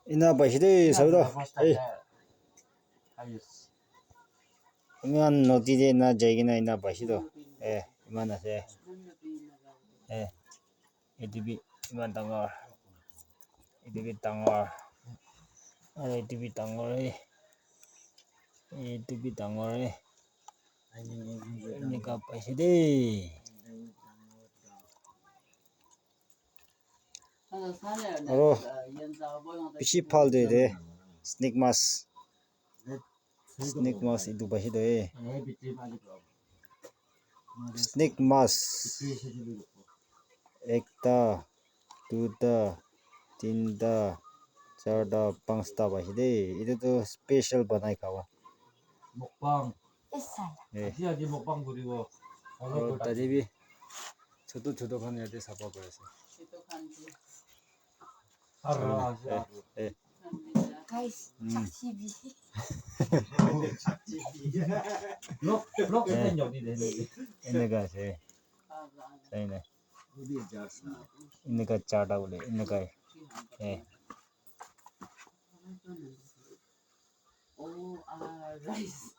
Ina başladı sabdo. Iman notide na jaygina ina başladı. Iman ase. Edibi iman tangor. Edibi tangor. Edibi tangor. Edibi tangor. Ini ka başladı. Aro pishi palde de snake mass itu bashi de snake mass ekta duta tinta charta panchta bashi de itu to special banai kawa 먹방 아시아지 먹방 그리고 다리비 저도 가는 애들 잡아 버렸어. Guys, 착지비. 블록 된 여기 되는데 이네가 제 사이네 이네가 चाटा बोले इनका Oh, rice.